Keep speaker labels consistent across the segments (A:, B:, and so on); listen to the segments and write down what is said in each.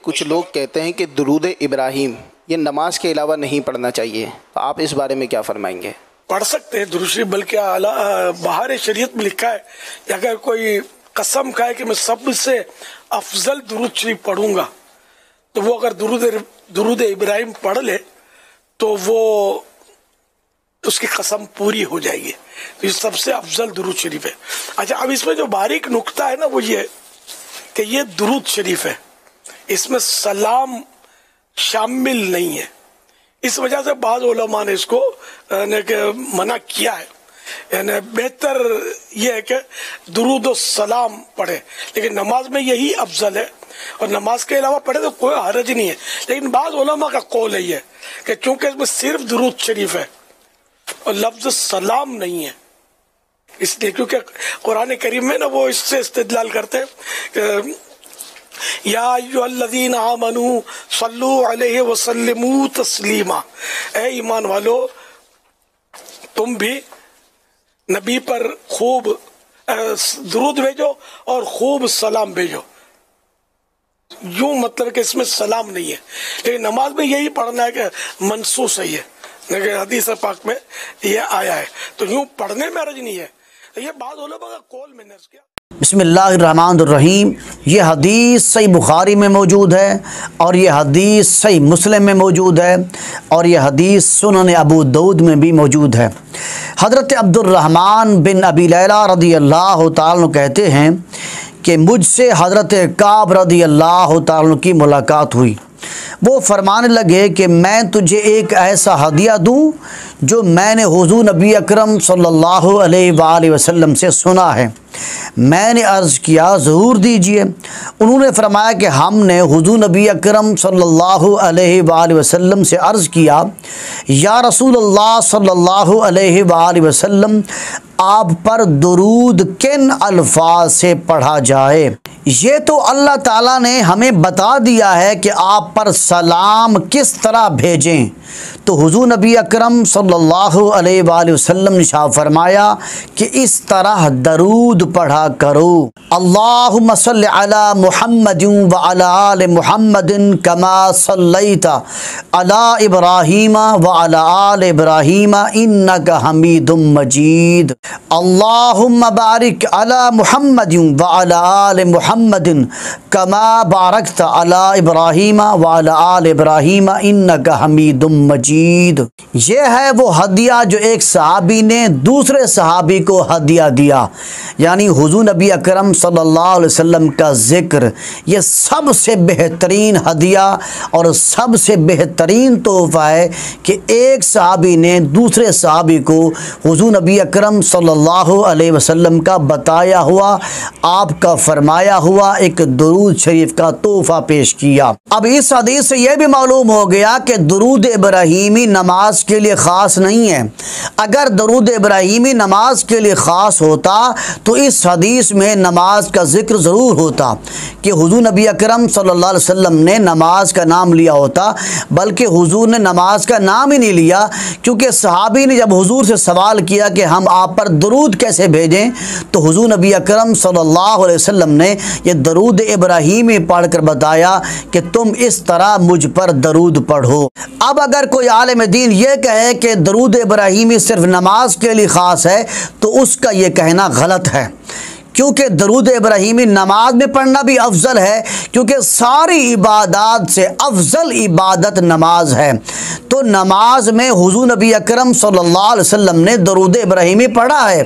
A: کچھ لوگ کہتے ہیں کہ درود ابراہیم یہ نماز کے علاوہ نہیں پڑھنا چاہیے، آپ اس بارے میں کیا فرمائیں گے؟
B: پڑھ سکتے ہیں درود شریف، بلکہ بہار شریعت میں لکھا ہے کہ اگر کوئی قسم کھائے کہ میں سب سے افضل درود شریف پڑھوں گا تو وہ اگر درود ابراہیم پڑھ لے تو وہ اس کی قسم پوری ہو جائے گی۔ تو یہ سب سے افضل درود شریف ہے۔ اچھا، اب اس میں جو باریک نقطہ ہے نا وہ یہ کہ یہ درود شریف ہے، اس میں سلام شامل نہیں ہے۔ اس وجہ سے بعض علماء نے اس کو منع کیا ہے، یعنی بہتر یہ ہے کہ درود و سلام پڑھے، لیکن نماز میں یہی افضل ہے، اور نماز کے علاوہ پڑھے تو کوئی حرج نہیں ہے۔ لیکن بعض علماء کا قول ہے یہ کہ چونکہ اس میں صرف درود شریف ہے اور لفظ سلام نہیں ہے، اس لیے کیونکہ قرآن کریم میں نا وہ اس سے استدلال کرتے ہیں کہ یا ایھا الذین آمنوا صلوا علیہ وسلموا تسلیما، اے ایمان والو تم بھی نبی پر خوب درود بھیجو اور خوب سلام بھیجو۔ یوں مطلب کہ اس میں سلام نہیں ہے، لیکن نماز میں یہی پڑھنا ہے کہ منصوص ہے، یہ حدیث پاک میں یہ آیا ہے، تو یوں پڑھنے میں حرج نہیں ہے۔ یہ بعض علماء کا قول میں نے اس کیا۔
C: بسم اللہ الرحمن الرحیم۔ یہ حدیث صحیح بخاری میں موجود ہے، اور یہ حدیث صحیح مسلم میں موجود ہے، اور یہ حدیث سنن ابو داؤد میں بھی موجود ہے۔ حضرت عبد الرحمن بن ابی لیلہ رضی اللہ تعالیٰ عنہ کہتے ہیں کہ مجھ سے حضرت کعب رضی اللہ تعالیٰ عنہ کی ملاقات ہوئی۔ وہ فرمانے لگے کہ میں تجھے ایک ایسا ہدیہ دوں جو میں نے حضور نبی اکرم صلی اللہ علیہ وآلہ وسلم سے سنا ہے۔ میں نے عرض کیا ضرور دیجئے۔ انہوں نے فرمایا کہ ہم نے حضور نبی اکرم صلی اللہ علیہ وآلہ وسلم سے عرض کیا یا رسول اللہ صلی اللہ علیہ وآلہ وسلم، آپ پر درود کن الفاظ سے پڑھا جائے؟ یہ تو اللہ تعالیٰ نے ہمیں بتا دیا ہے کہ آپ پر سلام کس طرح بھیجیں۔ تو حضور نبی اکرم صلی اللہ علیہ وآلہ وسلم نے ارشاد فرمایا کہ اس طرح درود پڑھا کرو، اللہم صل علی محمد وعلی آل محمد کما صلیت علی ابراہیم وعلی آل ابراہیم انک حمید مجید، اللہم بارک علی محمد وعلی آل محمد کما بارکت علی ابراہیم وعلی آل ابراہیم انک حمید مجید۔ یہ ہے وہ ہدیہ جو ایک صحابی نے دوسرے صحابی کو ہدیہ دیا، یعنی حضور نبی اکرم صلی اللہ علیہ وسلم کا ذکر یہ سب سے بہترین ہدیہ اور سب سے بہترین تحفہ ہے کہ ایک صحابی نے دوسرے صحابی کو حضور نبی اکرم صلی اللہ علیہ وسلم کا بتایا ہوا، آپ کا فرمایا ہوا ایک درود شریف کا تحفہ پیش کیا۔ اب اس حدیث سے یہ بھی معلوم ہو گیا کہ درود ابراہیمی نماز کے لیے خاص نہیں ہے۔ اگر درود ابراہیمی نماز کے لیے خاص ہوتا تو اس حدیث میں نماز کا ذکر ضرور ہوتا کہ حضور نبی اکرم صلی اللہ علیہ وسلم نے نماز کا نام لیا ہوتا، بلکہ حضور نے نماز کا نام ہی نہیں لیا، کیونکہ صحابی نے جب حضور سے سوال کیا کہ ہم آپ پر درود کیسے بھیجیں تو حضور نبی اکرم صلی اللہ علیہ وسلم نے یہ درود ابراہیمی پڑھ کر بتایا کہ تم اس طرح مجھ پر درود پڑھو۔ اب اگر کوئی عالم دین یہ کہے کہ درود ابراہیمی صرف نماز کے لیے خاص ہے تو اس کا یہ کہنا غلط ہے، کیونکہ درود ابراہیمی نماز میں پڑھنا بھی افضل ہے، کیونکہ ساری عبادات سے افضل عبادت نماز ہے۔ تو نماز میں حضور نبی اکرم صلی اللہ علیہ وسلم نے درود ابراہیمی پڑھا ہے،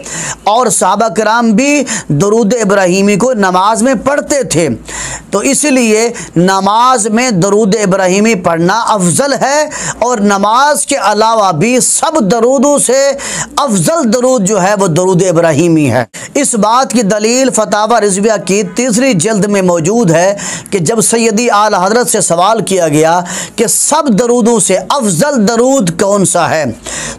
C: اور صحابہ کرام بھی درود ابراہیمی کو نماز میں پڑھتے تھے، تو اس لیے نماز میں درود ابراہیمی پڑھنا افضل ہے، اور نماز کے علاوہ بھی سب درودوں سے افضل درود جو ہے وہ درود ابراہیمی ہے۔ اس بات کی دلیل فتاوی رضویہ کی 3 جلد میں موجود ہے کہ جب سیدی اعلی حضرت سے سوال کیا گیا کہ سب درودوں سے افضل افضل درود کون سا ہے؟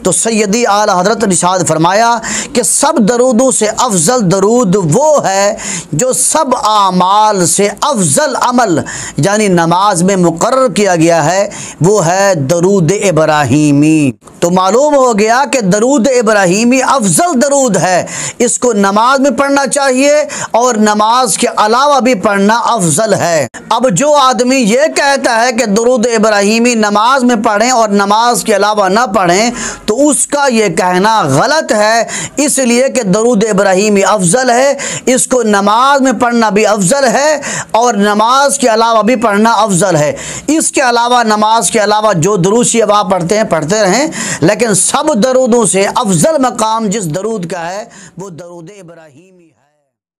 C: تو سیدی اعلیٰ حضرت نے ارشاد فرمایا کہ سب درودوں سے افضل درود وہ ہے جو سب اعمال سے افضل عمل یعنی نماز میں مقرر کیا گیا ہے، وہ ہے درود ابراہیمی۔ تو معلوم ہو گیا کہ درود ابراہیمی افضل درود ہے، اس کو نماز میں پڑھنا چاہیے اور نماز کے علاوہ بھی پڑھنا افضل ہے۔ اب جو آدمی یہ کہتا ہے کہ درود ابراہیمی نماز میں پڑھیں اور نماز کے علاوہ نہ پڑھیں تو اس کا یہ کہنا غلط ہے، اس لیے کہ درود ابراہیمی افضل ہے، اس کو نماز میں پڑھنا بھی افضل ہے اور نماز کے علاوہ بھی پڑھنا افضل ہے۔ اس کے علاوہ نماز کے علاوہ جو درود شریف آپ پڑھتے ہیں پڑھتے رہیں، لیکن سب درودوں سے افضل مقام جس درود کا ہے وہ درود ابراہیمی